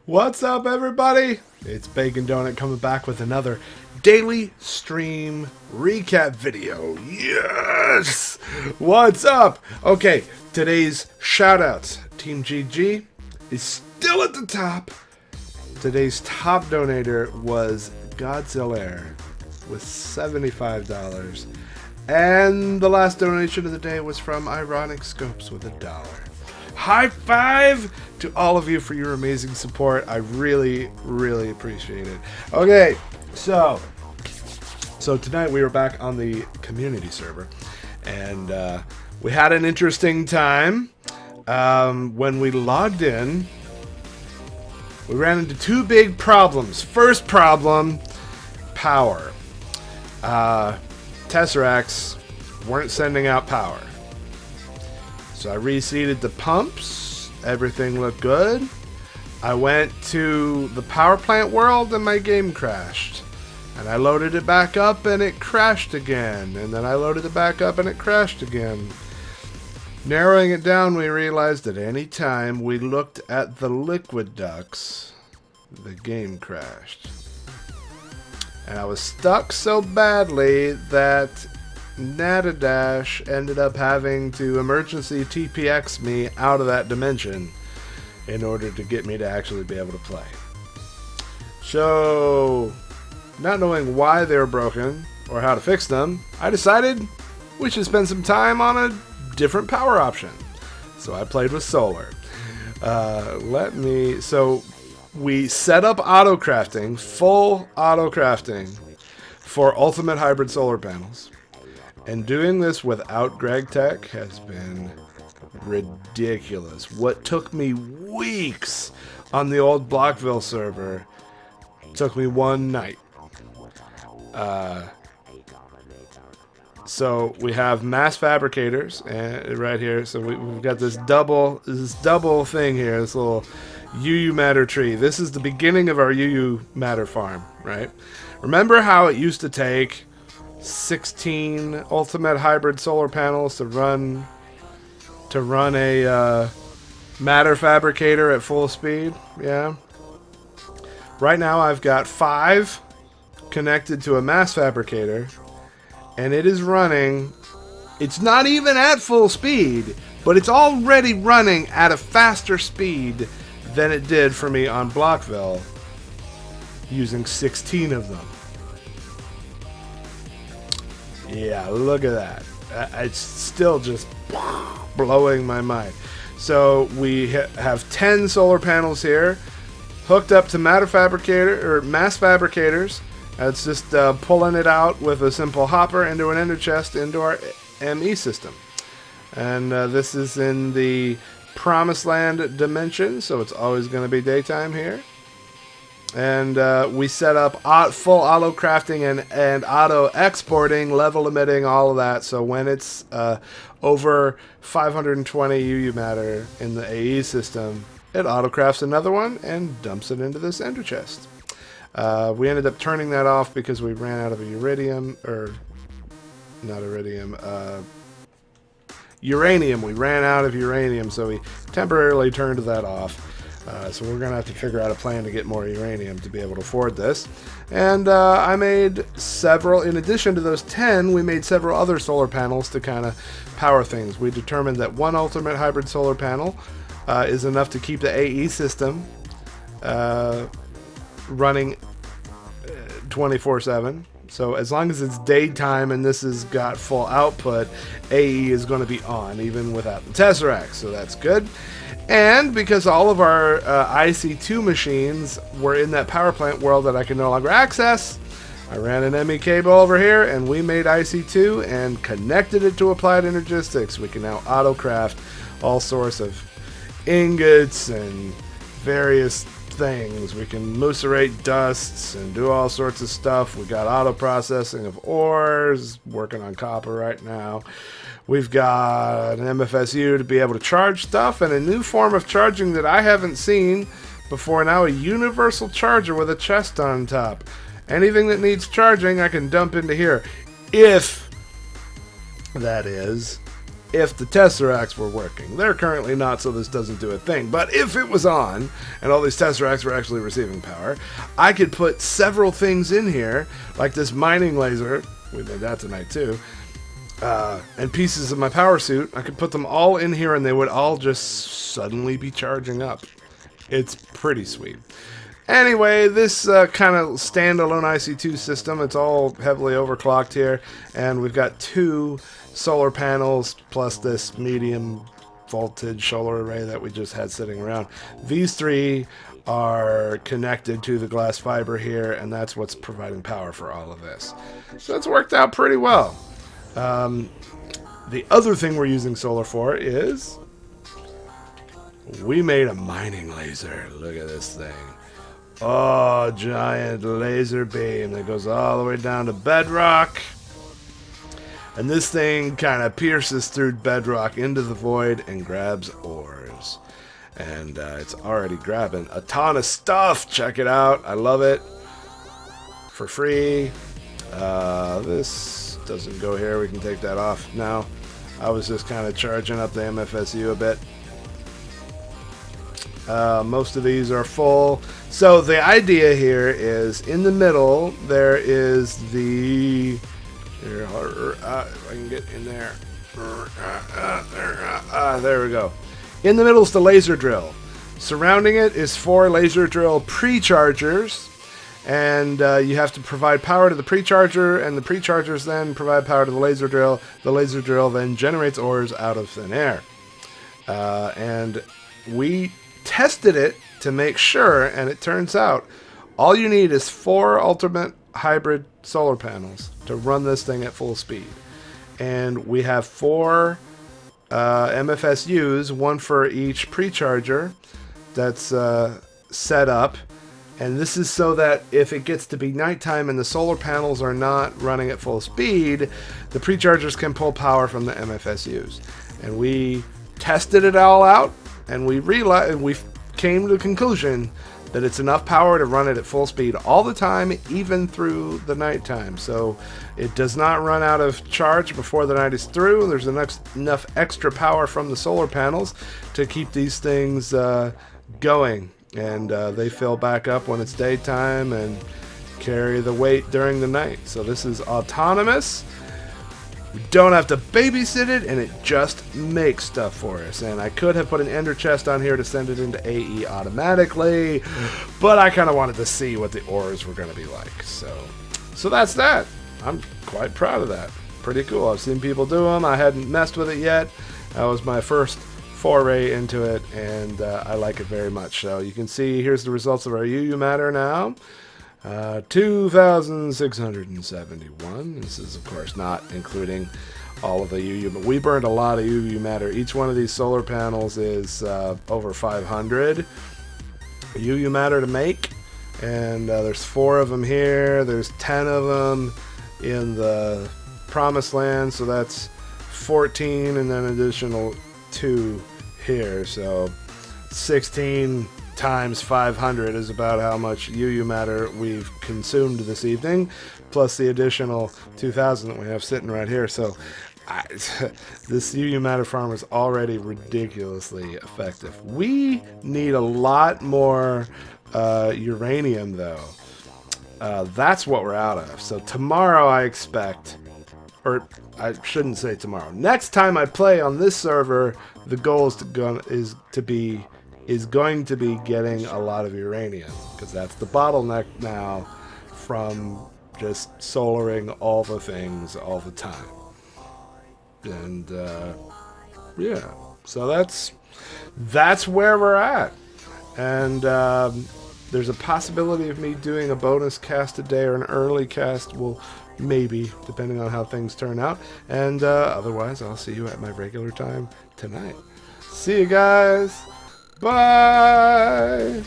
What's up, everybody? It's Bacon Donut coming back with another daily stream recap video. Yes! What's up? Okay, today's shoutouts. Team GG is still at the top. Today's top donator was Godzilla with $75. And the last donation of the day was from Ironic Scopes with $1. High five to all of you for your amazing support. I really, really appreciate it. Okay, so tonight we were back on the community server, and we had an interesting time. When we logged in, we ran into two big problems. First problem, power. Tesseracts weren't sending out power. So I reseated the pumps. Everything looked good. I went to the power plant world and my game crashed. And I loaded it back up and it crashed again. And then I loaded it back up and it crashed again. Narrowing it down, we realized that any time we looked at the liquid ducts, the game crashed. And I was stuck so badly that Natadash ended up having to emergency TPX me out of that dimension in order to get me to actually be able to play. So, not knowing why they were broken or how to fix them, I decided we should spend some time on a different power option. So I played with solar. So we set up auto crafting, full auto crafting for ultimate hybrid solar panels. And doing this without Greg Tech has been ridiculous. What took me weeks on the old Blockville server took me one night. So we have mass fabricators right here. So we've got this double thing here. This little UU matter tree. This is the beginning of our UU matter farm, right? Remember how it used to take 16 ultimate hybrid solar panels to run a matter fabricator at full speed? Yeah. Right now I've got 5 connected to a mass fabricator, and it is running. It's not even at full speed, but it's already running at a faster speed than it did for me on Blockville using 16 of them. Yeah, look at that. It's still just blowing my mind. So we have 10 solar panels here hooked up to mass fabricators. It's just pulling it out with a simple hopper into an ender chest into our ME system. And this is in the Promised Land dimension, so it's always going to be daytime here. And we set up full auto crafting and auto exporting, level emitting, all of that. So when it's over 520 UU matter in the AE system, it auto crafts another one and dumps it into this ender chest. We ended up turning that off because we ran out of uranium. We ran out of uranium, so we temporarily turned that off. So we're going to have to figure out a plan to get more uranium to be able to afford this. And I made several, in addition to those 10, we made several other solar panels to kind of power things. We determined that one ultimate hybrid solar panel is enough to keep the AE system running 24/7. So as long as it's daytime and this has got full output, AE is going to be on even without the Tesseract, so that's good. And because all of our IC2 machines were in that power plant world that I can no longer access, I ran an ME cable over here and we made IC2 and connected it to Applied Energistics. We can now auto craft all sorts of ingots and various things. We can lucerate dusts and do all sorts of stuff. We got auto processing of ores, working on copper right now. We've got an MFSU to be able to charge stuff, and a new form of charging that I haven't seen before now, a universal charger with a chest on top. Anything that needs charging I can dump into here, if that is if the Tesseracts were working. They're currently not, so this doesn't do a thing. But if it was on, and all these Tesseracts were actually receiving power, I could put several things in here, like this mining laser. We made that tonight too. And pieces of my power suit. I could put them all in here and they would all just suddenly be charging up. It's pretty sweet. Anyway, this kind of standalone IC2 system, it's all heavily overclocked here. And we've got 2 solar panels plus this medium voltage solar array that we just had sitting around. These 3 are connected to the glass fiber here, and that's what's providing power for all of this. So it's worked out pretty well. The other thing we're using solar for is we made a mining laser. Look at this thing. Oh, giant laser beam that goes all the way down to bedrock. And this thing kind of pierces through bedrock into the void and grabs ores. And it's already grabbing a ton of stuff. Check it out. I love it. For free. This doesn't go here. We can take that off now. I was just kind of charging up the MFSU a bit. Most of these are full. So the idea here is in the middle there is the... Here, if I can get in there. There we go. In the middle is the laser drill. Surrounding it is 4 laser drill pre-chargers. And you have to provide power to the pre-charger, and the pre-chargers then provide power to the laser drill. The laser drill then generates ores out of thin air. And we tested it to make sure, and it turns out all you need is 4 ultimate hybrid solar panels to run this thing at full speed. And we have 4 MFSUs, 1 for each pre-charger that's set up. And this is so that if it gets to be nighttime and the solar panels are not running at full speed, the pre-chargers can pull power from the MFSUs. And we tested it all out, and we came to the conclusion that it's enough power to run it at full speed all the time, even through the nighttime. So it does not run out of charge before the night is through. There's enough extra power from the solar panels to keep these things going. And they fill back up when it's daytime and carry the weight during the night. So this is autonomous. We don't have to babysit it, and it just makes stuff for us. And I could have put an ender chest on here to send it into AE automatically, but I kind of wanted to see what the ores were going to be like. So that's that. I'm quite proud of that. Pretty cool. I've seen people do them. I hadn't messed with it yet. That was my first foray into it, and I like it very much. So you can see here's the results of our UU matter now. 2,671. This is of course not including all of the UU, but we burned a lot of UU matter. Each one of these solar panels is over 500 UU matter to make, and there's 4 of them here. There's 10 of them in the promised land, so that's 14, and then additional 2 here. So 16 times 500 is about how much UU matter we've consumed this evening, plus the additional 2,000 that we have sitting right here. So this UU matter farm is already ridiculously effective. We need a lot more uranium though. That's what we're out of. So tomorrow I expect, or I shouldn't say tomorrow, next time I play on this server, the goal is going to be getting a lot of uranium, because that's the bottleneck now from just solaring all the things all the time. And yeah, so that's where we're at. And there's a possibility of me doing a bonus cast today or an early cast. Well, maybe, depending on how things turn out. And otherwise, I'll see you at my regular time tonight. See you guys. Bye.